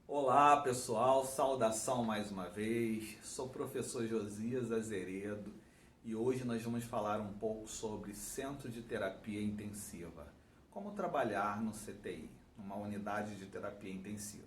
Olá pessoal, saudação mais uma vez. Sou o professor Josias Azeredo e hoje nós vamos falar um pouco sobre Centro de Terapia Intensiva. Como trabalhar no CTI, numa unidade de terapia intensiva.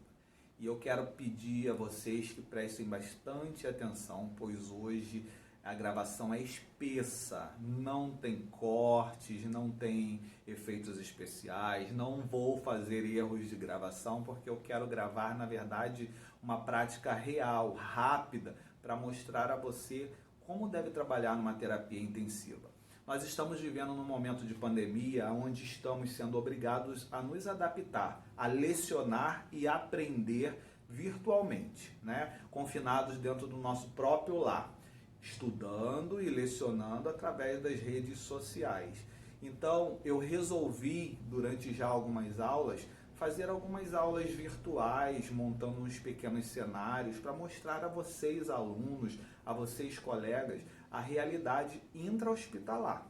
E eu quero pedir a vocês que prestem bastante atenção, pois hoje a gravação é espessa, não tem cortes, não tem efeitos especiais, não vou fazer erros de gravação porque eu quero gravar, na verdade, uma prática real, rápida, para mostrar a você como deve trabalhar numa terapia intensiva. Nós estamos vivendo num momento de pandemia onde estamos sendo obrigados a nos adaptar, a lecionar e aprender virtualmente, né? Confinados dentro do nosso próprio lar, estudando e lecionando através das redes sociais. Então, eu resolvi, durante já algumas aulas, fazer algumas aulas virtuais, montando uns pequenos cenários para mostrar a vocês, alunos, a vocês, colegas, a realidade intra-hospitalar.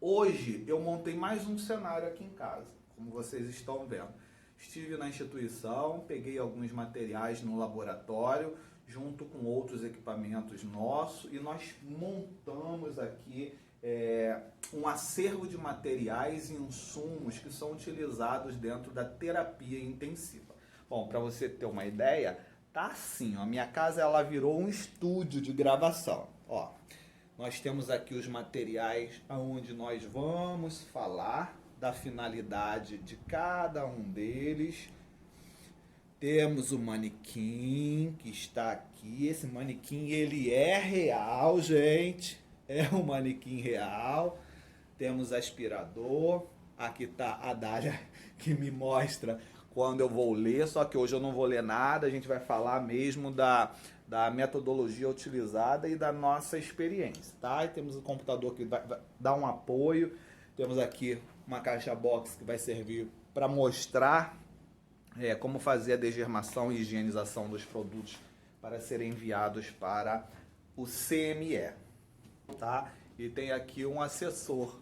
Hoje, eu montei mais um cenário aqui em casa, como vocês estão vendo. Estive na instituição, peguei alguns materiais no laboratório, junto com outros equipamentos nossos, e nós montamos aqui um acervo de materiais e insumos que são utilizados dentro da terapia intensiva. Bom, para você ter uma ideia, tá assim, ó, a minha casa ela virou um estúdio de gravação. Ó, nós temos aqui os materiais onde nós vamos falar da finalidade de cada um deles. Temos o manequim que está aqui. Esse manequim ele é real, gente. É um manequim real. Temos aspirador. Aqui está a Dália que me mostra quando eu vou ler. Só que hoje eu não vou ler nada. A gente vai falar mesmo da metodologia utilizada e da nossa experiência, tá? E temos o computador que vai dar um apoio. Temos aqui uma caixa box que vai servir para mostrar como fazer a degermação e higienização dos produtos para serem enviados para o CME, tá? E tem aqui um assessor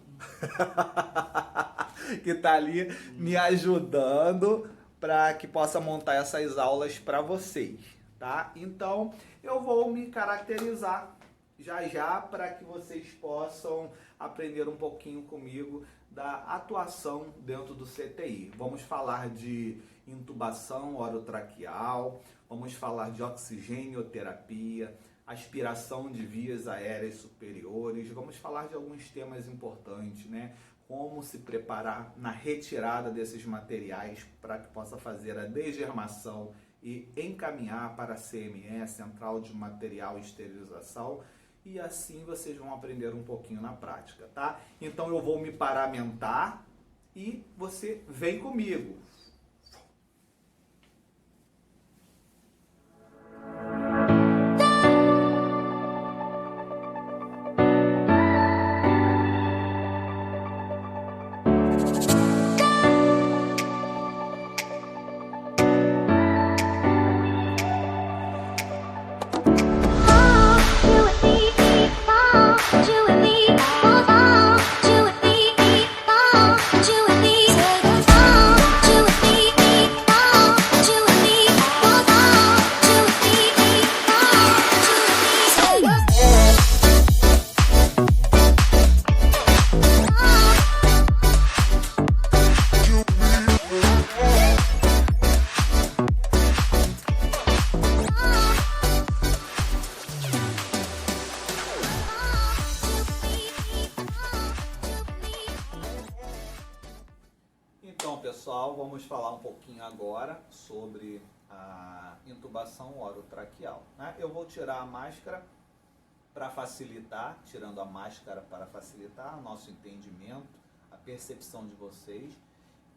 que está ali me ajudando para que possa montar essas aulas para vocês, tá? Então, eu vou me caracterizar já para que vocês possam aprender um pouquinho comigo da atuação dentro do CTI. Vamos falar de intubação orotraqueal, vamos falar de oxigênioterapia, aspiração de vias aéreas superiores, vamos falar de alguns temas importantes, né? Como se preparar na retirada desses materiais para que possa fazer a degermação e encaminhar para a CME, Central de Material e Esterilização, e assim vocês vão aprender um pouquinho na prática, tá? Então eu vou me paramentar e você vem comigo. Então, pessoal, vamos falar um pouquinho agora sobre a intubação orotraqueal, né? Eu vou tirar a máscara para facilitar, tirando a máscara para facilitar o nosso entendimento, a percepção de vocês.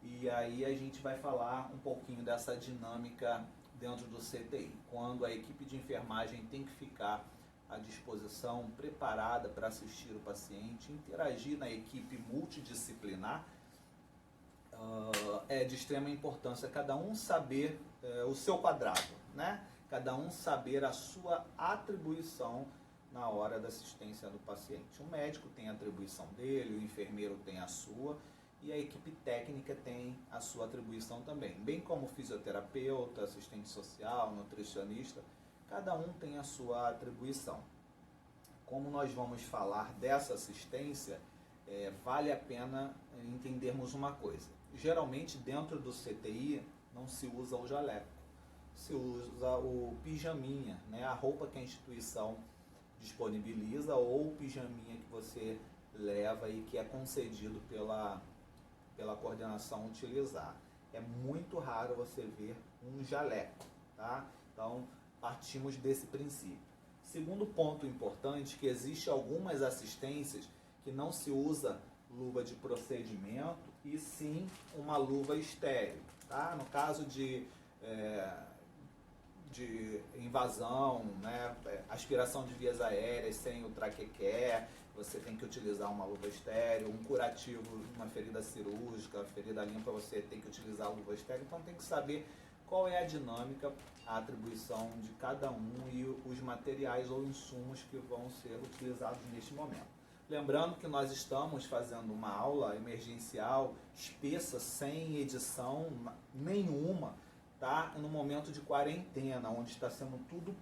E aí a gente vai falar um pouquinho dessa dinâmica dentro do CTI, quando a equipe de enfermagem tem que ficar à disposição, preparada para assistir o paciente, interagir na equipe multidisciplinar. É de extrema importância cada um saber o seu quadrado, né? Cada um saber a sua atribuição na hora da assistência do paciente. O médico tem a atribuição dele, o enfermeiro tem a sua, e a equipe técnica tem a sua atribuição também. Bem como fisioterapeuta, assistente social, nutricionista, cada um tem a sua atribuição. Como nós vamos falar dessa assistência, vale a pena entendermos uma coisa. Geralmente dentro do CTI não se usa o jaleco, se usa o pijaminha, né? A roupa que a instituição disponibiliza ou o pijaminha que você leva e que é concedido pela coordenação utilizar. É muito raro você ver um jaleco, tá? Então partimos desse princípio. Segundo ponto importante, que existe algumas assistências que não se usa luva de procedimento e sim uma luva estéril, tá? No caso de invasão, né? Aspiração de vias aéreas sem o traquequé, você tem que utilizar uma luva estéril, um curativo, uma ferida cirúrgica, ferida limpa, você tem que utilizar a luva estéril, então tem que saber qual é a dinâmica, a atribuição de cada um e os materiais ou insumos que vão ser utilizados neste momento. Lembrando que nós estamos fazendo uma aula emergencial, espessa, sem edição nenhuma, tá? No momento de quarentena, onde está sendo tudo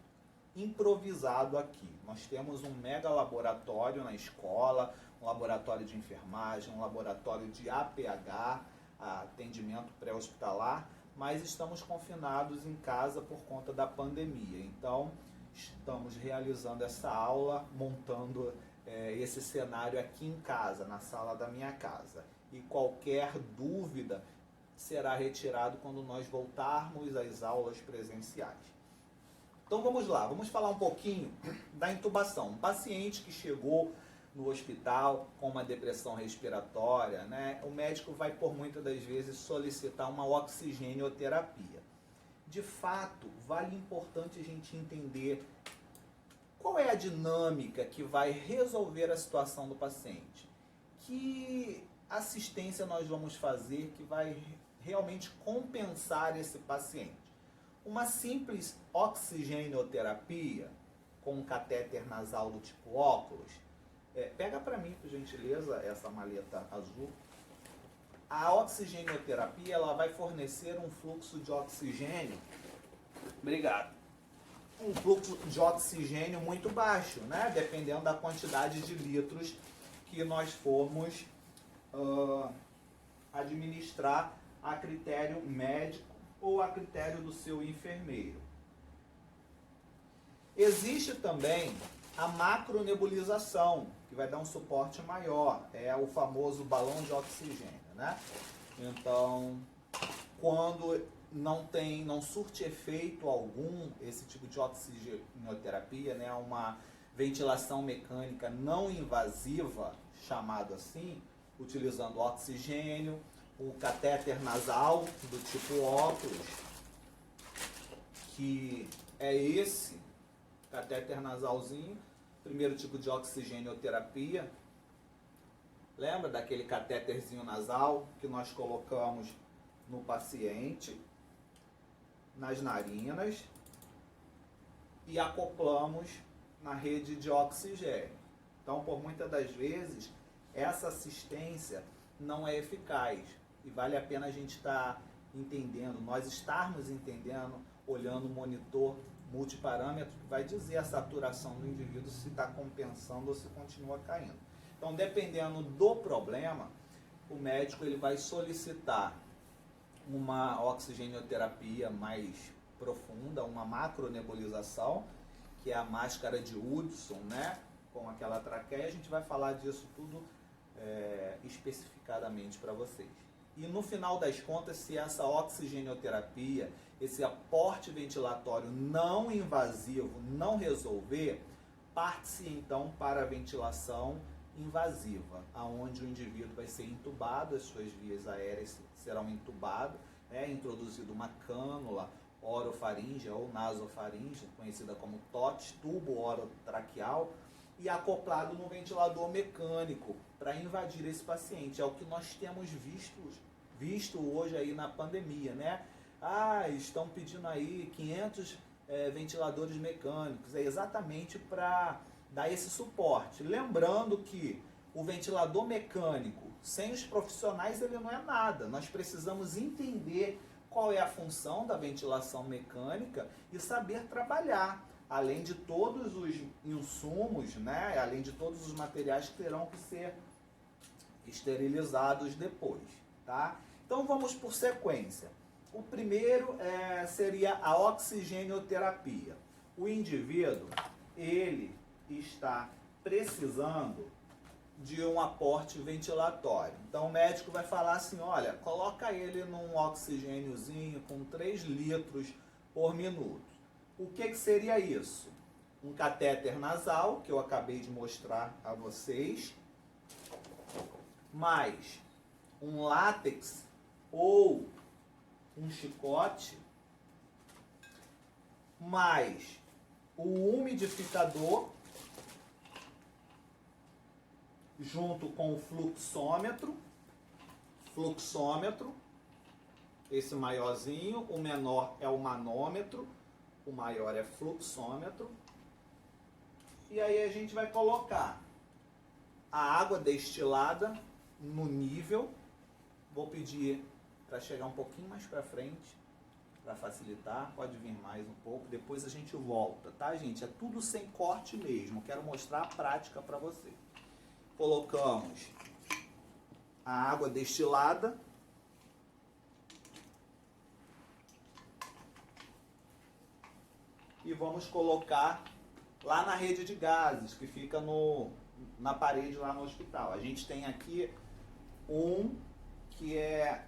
improvisado aqui. Nós temos um mega laboratório na escola, um laboratório de enfermagem, um laboratório de APH, atendimento pré-hospitalar, mas estamos confinados em casa por conta da pandemia. Então, estamos realizando essa aula, montando esse cenário aqui em casa, na sala da minha casa. E qualquer dúvida será retirado quando nós voltarmos às aulas presenciais. Então vamos lá, vamos falar um pouquinho da intubação. Um paciente que chegou no hospital com uma depressão respiratória, né, o médico vai por muitas das vezes solicitar uma oxigênioterapia. De fato, vale importante a gente entender qual é a dinâmica que vai resolver a situação do paciente. Que assistência nós vamos fazer que vai realmente compensar esse paciente? Uma simples oxigênioterapia com um catéter nasal do tipo óculos. Pega para mim, por gentileza, essa maleta azul. A oxigênioterapia ela vai fornecer um fluxo de oxigênio. Obrigado. Um fluxo de oxigênio muito baixo, né? Dependendo da quantidade de litros que nós formos administrar a critério médico ou a critério do seu enfermeiro. Existe também a macronebulização, que vai dar um suporte maior, é o famoso balão de oxigênio, né? Então, quando não surte efeito algum esse tipo de oxigenoterapia, né, uma ventilação mecânica não invasiva, chamado assim, utilizando oxigênio, o catéter nasal do tipo óculos, que é esse catéter nasalzinho, primeiro tipo de oxigênioterapia. Lembra daquele catéterzinho nasal que nós colocamos no paciente, nas narinas, e acoplamos na rede de oxigênio. Então, por muitas das vezes, essa assistência não é eficaz. E vale a pena a gente estar entendendo, nós estarmos entendendo, olhando o monitor multiparâmetro, que vai dizer a saturação do indivíduo, se está compensando ou se continua caindo. Então, dependendo do problema, o médico ele vai solicitar uma oxigênioterapia mais profunda, uma macronebulização, que é a máscara de Hudson, né? Com aquela traqueia. A gente vai falar disso tudo especificadamente para vocês. E no final das contas, se essa oxigênioterapia, esse aporte ventilatório não invasivo não resolver, parte-se então para a ventilação invasiva, aonde o indivíduo vai ser entubado, as suas vias aéreas serão entubadas, introduzido uma cânula orofaríngea ou nasofaríngea, conhecida como TOT, tubo orotraqueal, e acoplado no ventilador mecânico para invadir esse paciente. É o que nós temos visto hoje aí na pandemia, né? Estão pedindo aí 500 ventiladores mecânicos, é exatamente para dar esse suporte. Lembrando que O ventilador mecânico, sem os profissionais, ele não é nada. Nós precisamos entender qual é a função da ventilação mecânica e saber trabalhar, além de todos os insumos, né? Além de todos os materiais que terão que ser esterilizados depois, tá? Então vamos por sequência. O primeiro seria a oxigenoterapia. O indivíduo, ele está precisando de um aporte ventilatório. Então o médico vai falar assim, olha, coloca ele num oxigêniozinho com 3 litros por minuto. O que seria isso? Um catéter nasal, que eu acabei de mostrar a vocês, mais um látex ou um chicote, mais o umidificador, junto com o fluxômetro, esse maiorzinho, o menor é o manômetro, o maior é fluxômetro. E aí a gente vai colocar a água destilada no nível. Vou pedir para chegar um pouquinho mais para frente, para facilitar. Pode vir mais um pouco, depois a gente volta, tá, gente? É tudo sem corte mesmo, quero mostrar a prática para você. Colocamos a água destilada. E vamos colocar lá na rede de gases, que fica na parede lá no hospital. A gente tem aqui um que é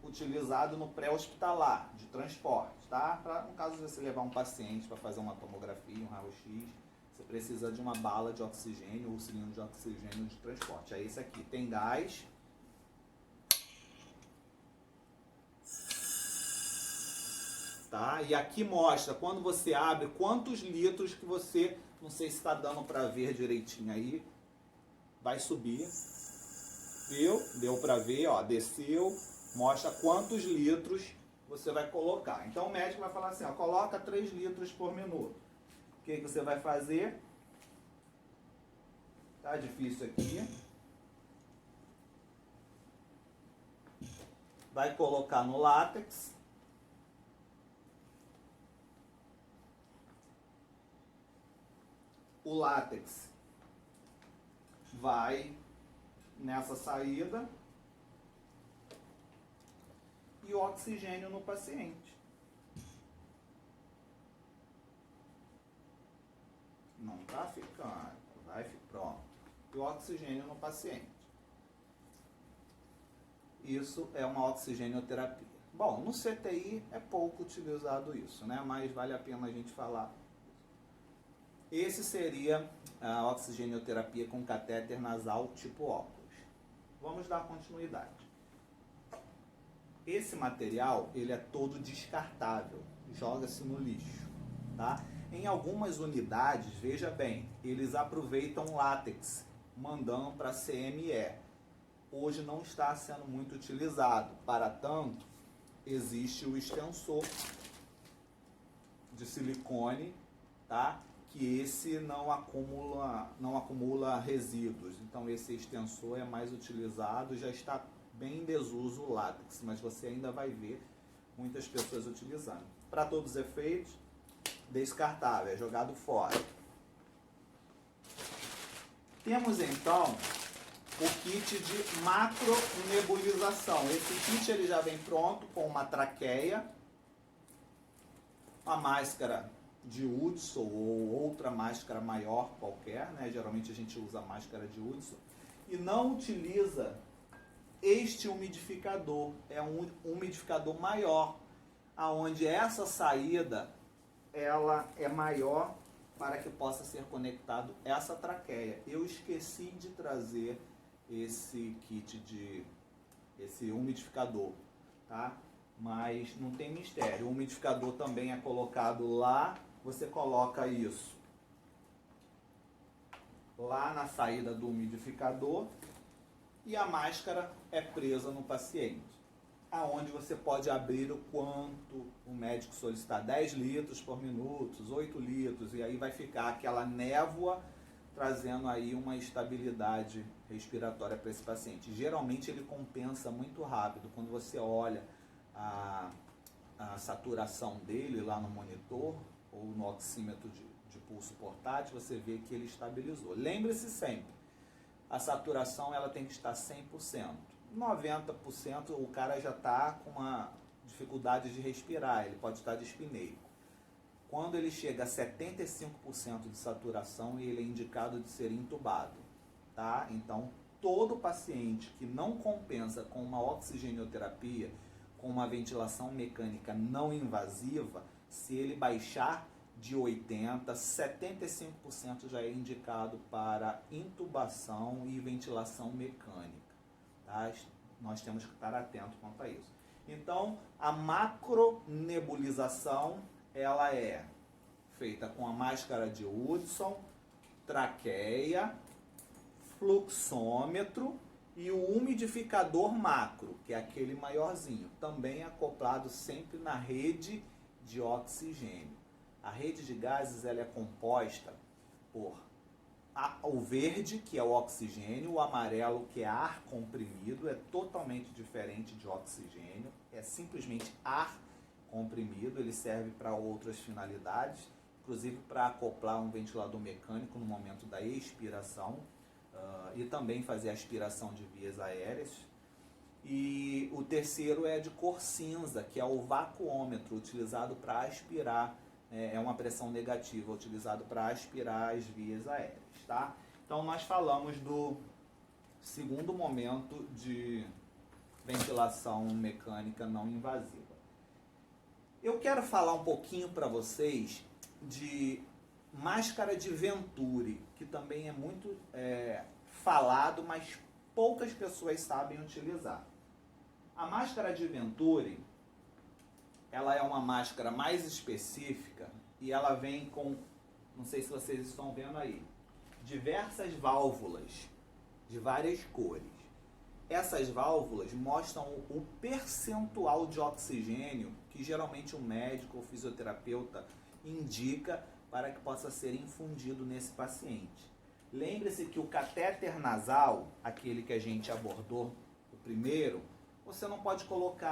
utilizado no pré-hospitalar, de transporte, tá? No caso de você levar um paciente para fazer uma tomografia, um raio-x, você precisa de uma bala de oxigênio ou cilindro de oxigênio de transporte. É esse aqui, tem gás. Tá? E aqui mostra, quando você abre, quantos litros que você, não sei se está dando para ver direitinho aí, vai subir. Viu? Deu para ver, ó, desceu, mostra quantos litros você vai colocar. Então o médico vai falar assim, ó, coloca 3 litros por minuto. O que você vai fazer? Tá difícil aqui. Vai colocar no látex. O látex vai nessa saída e o oxigênio no paciente. Não tá ficando, vai ficar pronto. E o oxigênio no paciente. Isso é uma oxigenoterapia. Bom, no CTI é pouco utilizado isso, né? Mas vale a pena a gente falar. Esse seria a oxigenoterapia com catéter nasal tipo óculos. Vamos dar continuidade. Esse material, ele é todo descartável, joga-se no lixo, tá? Em algumas unidades, veja bem, eles aproveitam látex, mandando para CME. Hoje não está sendo muito utilizado, para tanto, existe o extensor de silicone, tá? Que esse não acumula resíduos. Então esse extensor é mais utilizado, já está bem em desuso o látex, mas você ainda vai ver muitas pessoas utilizando. Para todos os efeitos, descartável, é jogado fora. Temos então o kit de macronebulização. Esse kit ele já vem pronto com uma traqueia, uma máscara de Hudson ou outra máscara maior qualquer, né? Geralmente a gente usa a máscara de Hudson e não utiliza este umidificador, é um umidificador maior, aonde essa saída ela é maior para que possa ser conectado essa traqueia. Eu esqueci de trazer esse kit esse umidificador, tá? Mas não tem mistério. O umidificador também é colocado lá. Você coloca isso lá na saída do umidificador e a máscara é presa no paciente, aonde você pode abrir o quanto o médico solicitar, 10 litros por minuto, 8 litros, e aí vai ficar aquela névoa trazendo aí uma estabilidade respiratória para esse paciente. Geralmente ele compensa muito rápido. Quando você olha a saturação dele lá no monitor ou no oxímetro de pulso portátil, você vê que ele estabilizou. Lembre-se sempre, a saturação ela tem que estar 100%. 90% o cara já está com uma dificuldade de respirar, ele pode estar dispneico. Quando ele chega a 75% de saturação, ele é indicado de ser intubado, tá? Então, todo paciente que não compensa com uma oxigenioterapia, com uma ventilação mecânica não invasiva, se ele baixar de 80%, 75% já é indicado para intubação e ventilação mecânica, tá? Nós temos que estar atentos quanto a isso. Então, a macronebulização, ela é feita com a máscara de Hudson, traqueia, fluxômetro e o umidificador macro, que é aquele maiorzinho, também acoplado sempre na rede de oxigênio. A rede de gases ela é composta por o verde, que é o oxigênio, o amarelo, que é ar comprimido, é totalmente diferente de oxigênio, é simplesmente ar comprimido, ele serve para outras finalidades, inclusive para acoplar um ventilador mecânico no momento da expiração e também fazer aspiração de vias aéreas. E o terceiro é de cor cinza, que é o vacuômetro, utilizado para aspirar, é uma pressão negativa, utilizado para aspirar as vias aéreas, tá? Então nós falamos do segundo momento de ventilação mecânica não invasiva. Eu quero falar um pouquinho para vocês de máscara de Venturi, que também é muito falado, mas poucas pessoas sabem utilizar. A máscara de Venturi, ela é uma máscara mais específica e ela vem com, não sei se vocês estão vendo aí, diversas válvulas de várias cores. Essas válvulas mostram o percentual de oxigênio que geralmente o médico ou fisioterapeuta indica para que possa ser infundido nesse paciente. Lembre-se que o catéter nasal, aquele que a gente abordou o primeiro, você não pode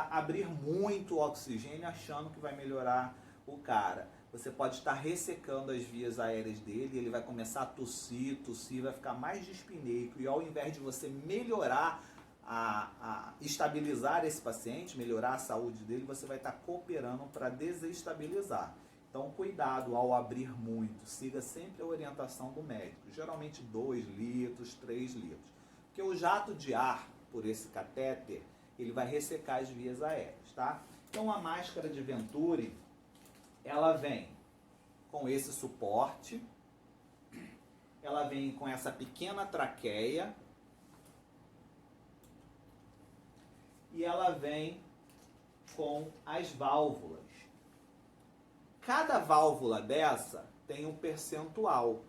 abrir muito o oxigênio achando que vai melhorar o cara. Você pode estar ressecando as vias aéreas dele, ele vai começar a tossir, vai ficar mais dispneico e ao invés de você melhorar estabilizar esse paciente, melhorar a saúde dele, você vai estar cooperando para desestabilizar. Então, cuidado ao abrir muito, siga sempre a orientação do médico, geralmente 2 litros, 3 litros. Porque o jato de ar por esse catéter, ele vai ressecar as vias aéreas, tá? Então, a máscara de Venturi, ela vem com esse suporte, ela vem com essa pequena traqueia, e ela vem com as válvulas. Cada válvula dessa tem um percentual.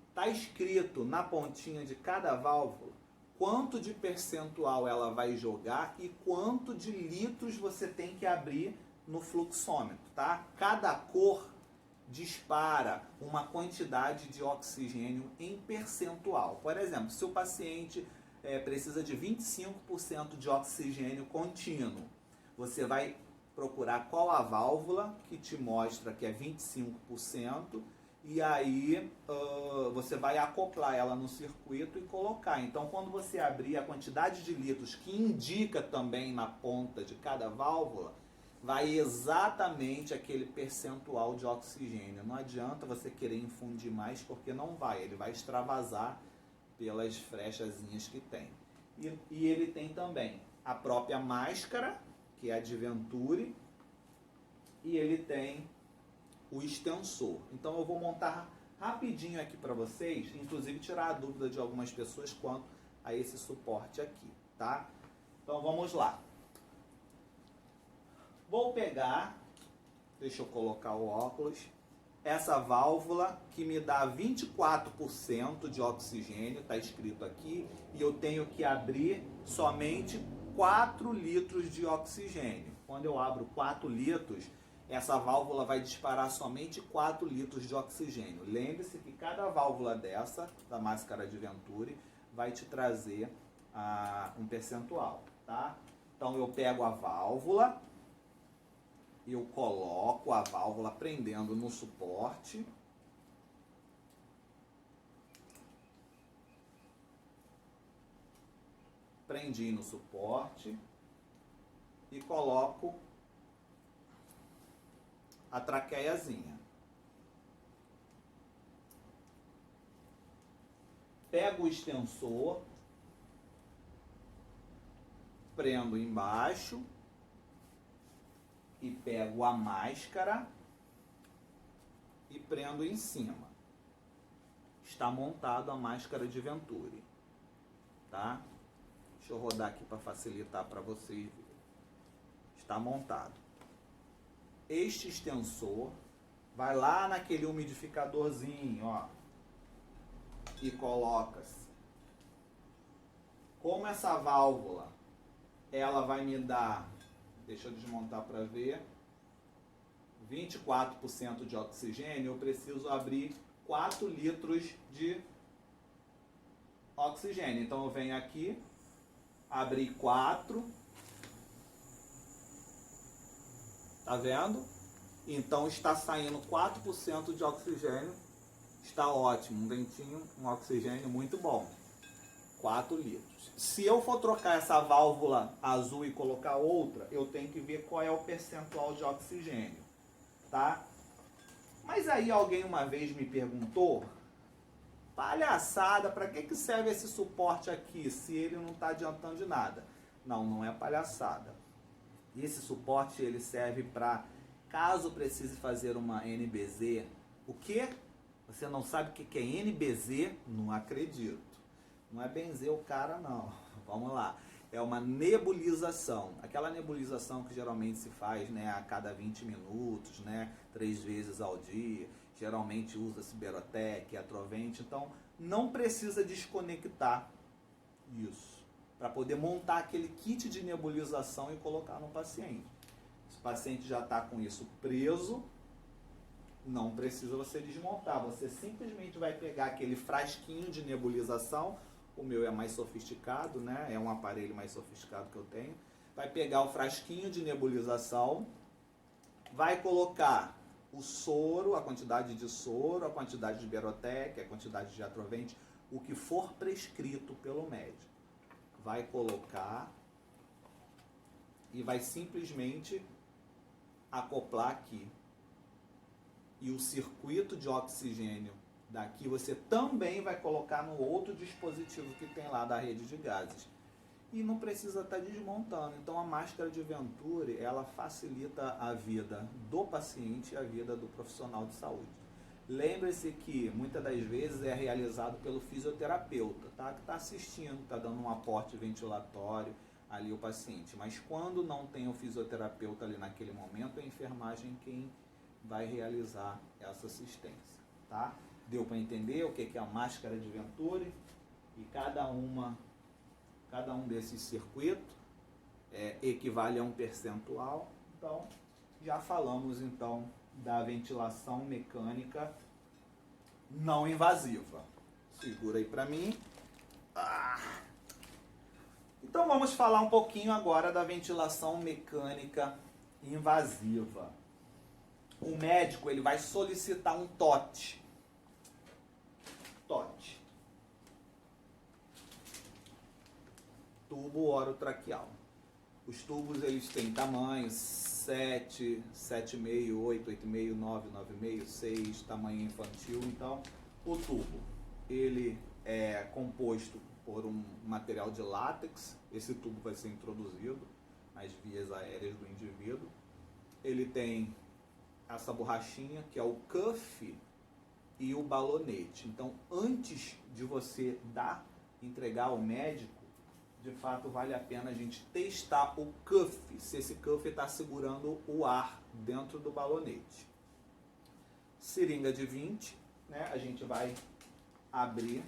Está escrito na pontinha de cada válvula quanto de percentual ela vai jogar e quanto de litros você tem que abrir no fluxômetro, tá? Cada cor dispara uma quantidade de oxigênio em percentual. Por exemplo, se o paciente precisa de 25% de oxigênio contínuo, você vai procurar qual a válvula que te mostra que é 25%, e aí você vai acoplar ela no circuito e colocar. Então, quando você abrir a quantidade de litros que indica também na ponta de cada válvula, vai exatamente aquele percentual de oxigênio. Não adianta você querer infundir mais, porque não vai, ele vai extravasar pelas frechazinhas que tem. E ele tem também a própria máscara, que é a de Venturi, e ele tem o extensor. Então eu vou montar rapidinho aqui para vocês, inclusive tirar a dúvida de algumas pessoas quanto a esse suporte aqui, tá? Então vamos lá. Vou pegar, deixa eu colocar o óculos, essa válvula que me dá 24% de oxigênio, está escrito aqui, e eu tenho que abrir somente 4 litros de oxigênio. Quando eu abro 4 litros, essa válvula vai disparar somente 4 litros de oxigênio. Lembre-se que cada válvula dessa, da máscara de Venturi, vai te trazer um percentual, tá? Então eu pego a válvula, eu coloco a válvula prendendo no suporte. Prendi no suporte e coloco a traqueiazinha. Pego o extensor, prendo embaixo e pego a máscara e prendo em cima. Está montado a máscara de Venturi, tá? Deixa eu rodar aqui para facilitar para vocês verem. Está montado. Este extensor vai lá naquele umidificadorzinho, ó, e coloca-se. Como essa válvula, ela vai me dar, deixa eu desmontar para ver, 24% de oxigênio, eu preciso abrir 4 litros de oxigênio. Então eu venho aqui, abri 4, tá vendo? Então está saindo 4% de oxigênio, está ótimo, um ventinho, um oxigênio muito bom, 4 litros. Se eu for trocar essa válvula azul e colocar outra, eu tenho que ver qual é o percentual de oxigênio, tá? Mas aí alguém uma vez me perguntou, palhaçada, para que serve esse suporte aqui, se ele não está adiantando de nada? Não, não é palhaçada. Esse suporte ele serve para, caso precise fazer uma NBZ, o quê? Você não sabe o que é NBZ? Não acredito. Não é benzer o cara, não. Vamos lá. É uma nebulização. Aquela nebulização que geralmente se faz, né, a cada 20 minutos, né, 3 vezes ao dia. Geralmente usa-se Berotec, Atrovente. Então, não precisa desconectar isso para poder montar aquele kit de nebulização e colocar no paciente. Se o paciente já está com isso preso, não precisa você desmontar. Você simplesmente vai pegar aquele frasquinho de nebulização. O meu é mais sofisticado, né? É um aparelho mais sofisticado que eu tenho. Vai pegar o frasquinho de nebulização, vai colocar o soro, a quantidade de soro, a quantidade de Berotec, a quantidade de Atrovente, o que for prescrito pelo médico. Vai colocar e vai simplesmente acoplar aqui. E o circuito de oxigênio daqui você também vai colocar no outro dispositivo que tem lá da rede de gases. E não precisa estar desmontando. Então a máscara de Venturi, ela facilita a vida do paciente e a vida do profissional de saúde. Lembre-se que muitas das vezes é realizado pelo fisioterapeuta, tá? Que está assistindo, está dando um aporte ventilatório ali o paciente. Mas quando não tem o fisioterapeuta ali naquele momento, é a enfermagem quem vai realizar essa assistência, tá? Deu para entender o que é a máscara de Venturi? E cada um desses circuitos equivale a um percentual. Então, já falamos então da ventilação mecânica não invasiva. Segura aí para mim. Então vamos falar um pouquinho agora da ventilação mecânica invasiva. O médico ele vai solicitar um TOT. Tubo orotraqueal. Os tubos eles têm tamanhos 7, 7,5, 8, 8,5, 9, 9,5, 6, tamanho infantil. Então, o tubo ele é composto por um material de látex. Esse tubo vai ser introduzido nas vias aéreas do indivíduo. Ele tem essa borrachinha que é o cuff e o balonete. Então, antes de você entregar ao médico, de fato vale a pena a gente testar o cuff, se esse cuff está segurando o ar dentro do balonete. Seringa de 20, né? A gente vai abrir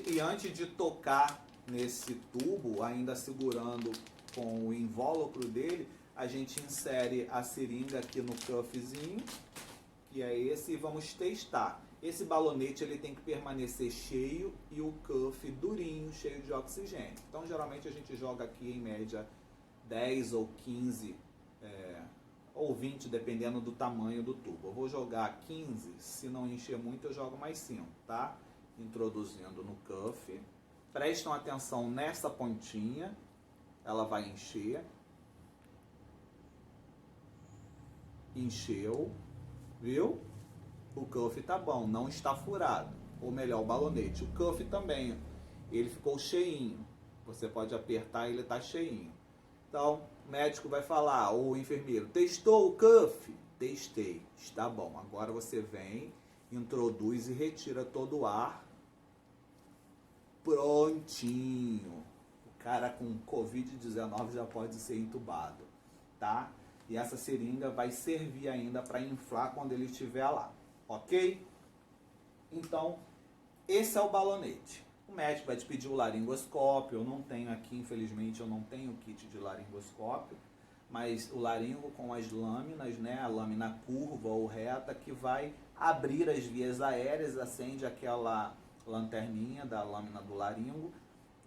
e antes de tocar nesse tubo, ainda segurando com o invólucro dele, a gente insere a seringa aqui no cuffzinho, que é esse, e vamos testar. Esse balonete ele tem que permanecer cheio e o cuff durinho, cheio de oxigênio. Então geralmente a gente joga aqui em média 10 ou 15 ou 20, dependendo do tamanho do tubo. Eu vou jogar 15, se não encher muito eu jogo mais 5, tá? Introduzindo no cuff. Prestem atenção nessa pontinha, ela vai encher. Encheu, viu? O cuff tá bom, não está furado. Ou melhor, o balonete. O cuff também, ele ficou cheinho. Você pode apertar e ele tá cheinho. Então, o médico vai falar, ou o enfermeiro, testou o cuff? Testei, está bom. Agora você vem, introduz e retira todo o ar. Prontinho. O cara com Covid-19 já pode ser entubado, tá? E essa seringa vai servir ainda para inflar quando ele estiver lá, ok? Então, esse é o balonete. O médico vai te pedir o laringoscópio. Eu não tenho aqui, infelizmente, eu não tenho kit de laringoscópio, mas o laringo com as lâminas, né, a lâmina curva ou reta, que vai abrir as vias aéreas, acende aquela lanterninha da lâmina do laringo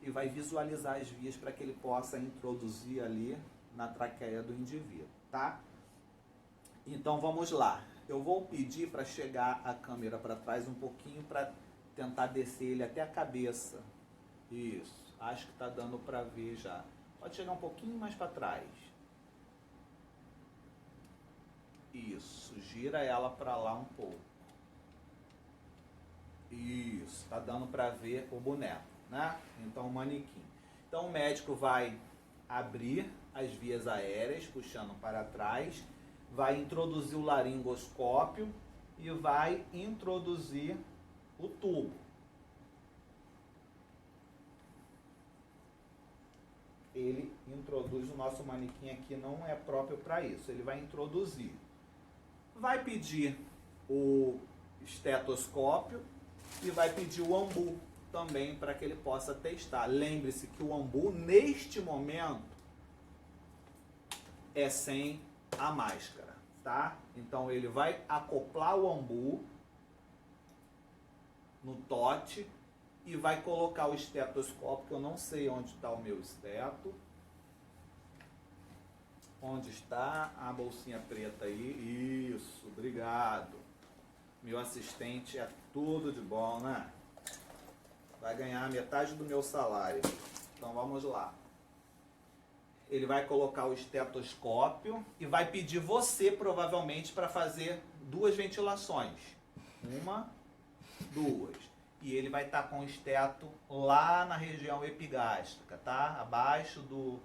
e vai visualizar as vias para que ele possa introduzir ali na traqueia do indivíduo, tá? Então vamos lá. Eu vou pedir para chegar a câmera para trás um pouquinho para tentar descer ele até a cabeça. Isso. Acho que está dando para ver já. Pode chegar um pouquinho mais para trás. Isso. Gira ela para lá um pouco. Isso. Está dando para ver o boneco, né? Então o manequim. Então o médico vai abrir as vias aéreas, puxando para trás, vai introduzir o laringoscópio e vai introduzir o tubo. Ele introduz, o nosso manequim aqui não é próprio para isso, ele vai introduzir. Vai pedir o estetoscópio e vai pedir o ambu também para que ele possa testar. Lembre-se que o ambu, neste momento, é sem a máscara, tá? Então ele vai acoplar o ambu no tote e vai colocar o estetoscópio, que eu não sei onde está o meu esteto. Onde está a bolsinha preta aí? Isso, obrigado. Meu assistente é tudo de bom, né? Vai ganhar metade do meu salário. Então vamos lá. Ele vai colocar o estetoscópio e vai pedir você, provavelmente, para fazer 2 ventilações. 1, 2. E ele vai estar com o esteto lá na região epigástrica, tá? Abaixo do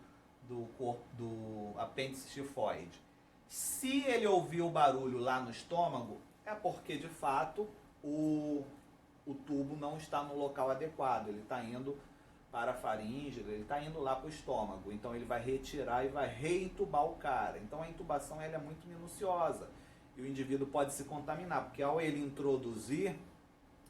apêndice tifoide. Se ele ouvir o barulho lá no estômago, é porque, de fato, o tubo não está no local adequado. Ele está indo para a faringe, ele está indo lá para o estômago. Então ele vai retirar e vai reintubar o cara. Então a intubação ela é muito minuciosa e o indivíduo pode se contaminar, porque ao ele introduzir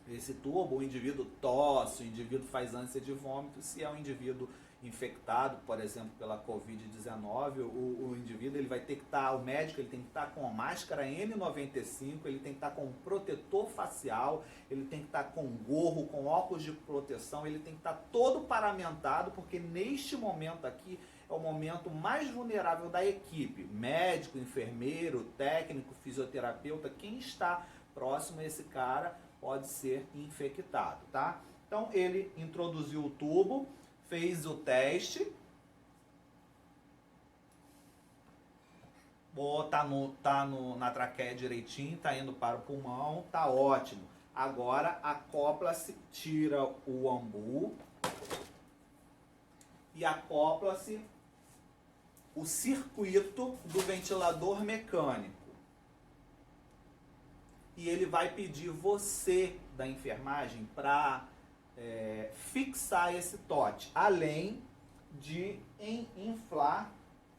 esse tubo, o indivíduo tosse, o indivíduo faz ânsia de vômito. Se é um indivíduo infectado, por exemplo, pela Covid-19, o indivíduo ele vai ter que estar, o médico ele tem que estar com a máscara N95, ele tem que estar com um protetor facial, ele tem que estar com gorro, com óculos de proteção, ele tem que estar todo paramentado, porque neste momento aqui é o momento mais vulnerável da equipe, médico, enfermeiro, técnico, fisioterapeuta, quem está próximo a esse cara pode ser infectado, tá? Então ele introduziu o tubo, fez o teste, tá na traqueia direitinho, tá indo para o pulmão, tá ótimo. Agora acopla-se, tira o ambu e acopla-se o circuito do ventilador mecânico. E ele vai pedir você da enfermagem para fixar esse tote, além de inflar,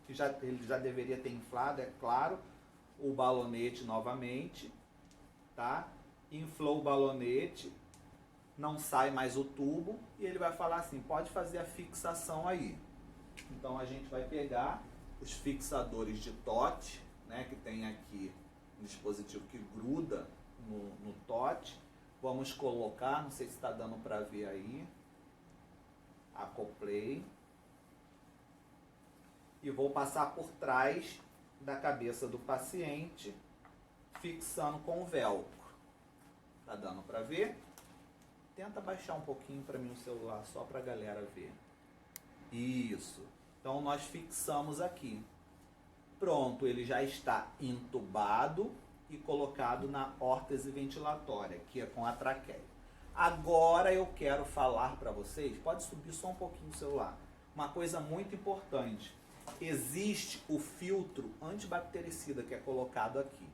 que ele já deveria ter inflado, é claro, o balonete novamente, tá? Inflou o balonete, não sai mais o tubo, e ele vai falar assim, pode fazer a fixação aí. Então a gente vai pegar os fixadores de TOT, né, que tem aqui um dispositivo que gruda no TOT. Vamos colocar, não sei se está dando para ver aí, acoplei. E vou passar por trás da cabeça do paciente, fixando com velcro. Tá dando para ver? Tenta baixar um pouquinho para mim o celular, só para a galera ver. Isso. Então nós fixamos aqui. Pronto, ele já está entubado e colocado na órtese ventilatória, que é com a traqueia. Agora eu quero falar para vocês, pode subir só um pouquinho o celular, uma coisa muito importante. Existe o filtro antibactericida que é colocado aqui,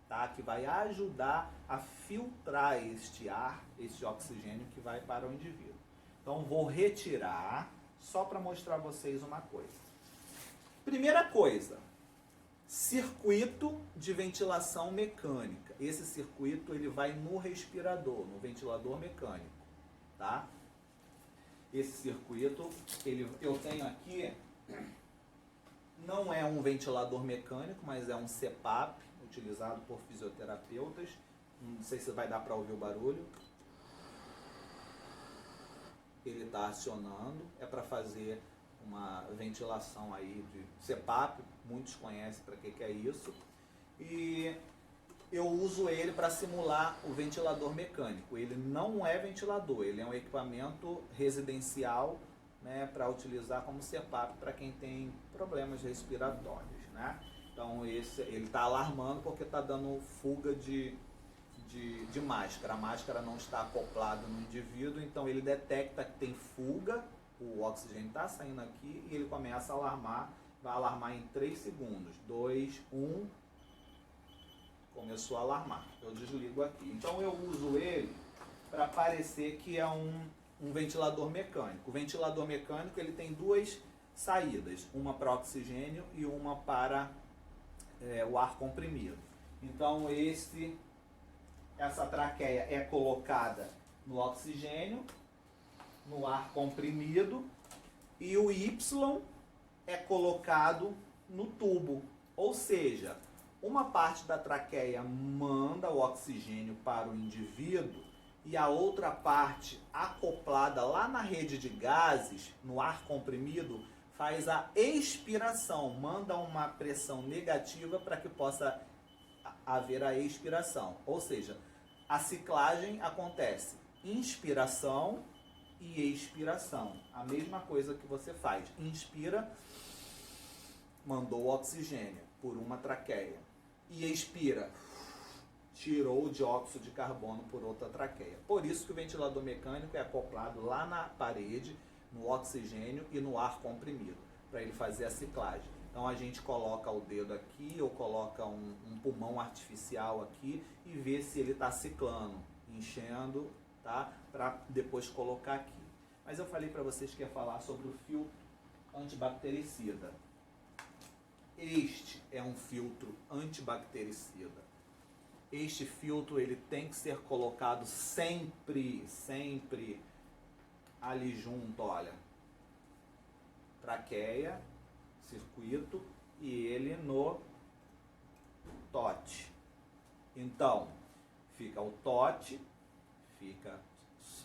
tá? Que vai ajudar a filtrar este ar, este oxigênio que vai para o indivíduo. Então vou retirar, só para mostrar a vocês uma coisa. Primeira coisa, circuito de ventilação mecânica. Esse circuito ele vai no respirador, no ventilador mecânico, tá? Esse circuito, eu tenho aqui, não é um ventilador mecânico, mas é um CPAP, utilizado por fisioterapeutas. Não sei se vai dar para ouvir o barulho. Ele está acionando, é para fazer uma ventilação aí de CPAP, muitos conhecem para que é isso. E eu uso ele para simular o ventilador mecânico. Ele não é ventilador, ele é um equipamento residencial, né, para utilizar como CPAP para quem tem problemas respiratórios, né? Então ele está alarmando porque está dando fuga de máscara. A máscara não está acoplada no indivíduo, então ele detecta que tem fuga, o oxigênio está saindo aqui e ele começa a alarmar, vai alarmar em 3 segundos. 2, 1, começou a alarmar. Eu desligo aqui. Então eu uso ele para parecer que é um ventilador mecânico. O ventilador mecânico ele tem 2 saídas, uma para oxigênio e uma para o ar comprimido. Então essa traqueia é colocada no oxigênio, no ar comprimido, e o Y é colocado no tubo. Ou seja, uma parte da traqueia manda o oxigênio para o indivíduo e a outra parte, acoplada lá na rede de gases, no ar comprimido, faz a expiração, manda uma pressão negativa para que possa haver a expiração. Ou seja, a ciclagem acontece inspiração e expiração. A mesma coisa que você faz. Inspira, mandou o oxigênio por uma traqueia. E expira, tirou o dióxido de carbono por outra traqueia. Por isso que o ventilador mecânico é acoplado lá na parede, no oxigênio e no ar comprimido, para ele fazer a ciclagem. Então a gente coloca o dedo aqui ou coloca um pulmão artificial aqui e vê se ele está ciclando, enchendo, tá? Para depois colocar aqui. Mas eu falei para vocês que ia falar sobre o filtro antibactericida. Este é um filtro antibactericida. Este filtro ele tem que ser colocado sempre ali junto, olha, traqueia, circuito e ele no TOT. Então, fica o TOT, fica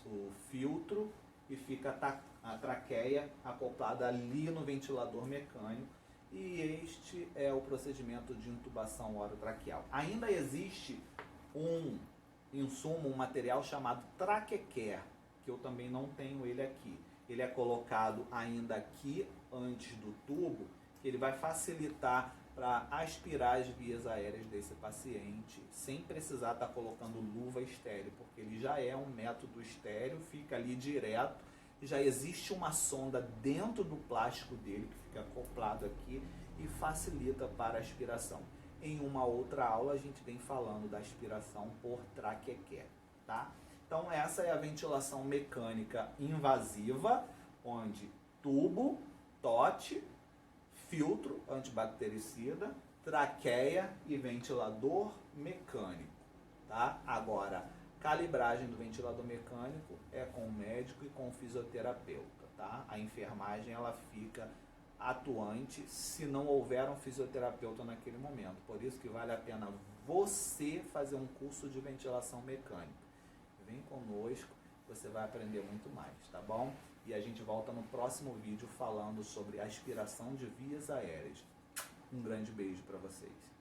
o filtro e fica a traqueia acoplada ali no ventilador mecânico. E este é o procedimento de intubação orotraqueal. Ainda existe um insumo, um material chamado traquecare, que eu também não tenho ele aqui. Ele é colocado ainda aqui, antes do tubo, que ele vai facilitar para aspirar as vias aéreas desse paciente, sem precisar estar colocando luva estéreo, porque ele já é um método estéreo, fica ali direto, e já existe uma sonda dentro do plástico dele, que fica acoplado aqui, e facilita para a aspiração. Em uma outra aula a gente vem falando da aspiração por traquecare, tá? Então essa é a ventilação mecânica invasiva, onde tubo, TOT, filtro antibactericida, traqueia e ventilador mecânico, tá? Agora, calibragem do ventilador mecânico é com o médico e com o fisioterapeuta, tá? A enfermagem ela fica atuante se não houver um fisioterapeuta naquele momento. Por isso que vale a pena você fazer um curso de ventilação mecânica. Vem conosco, você vai aprender muito mais, tá bom? E a gente volta no próximo vídeo falando sobre aspiração de vias aéreas. Um grande beijo para vocês.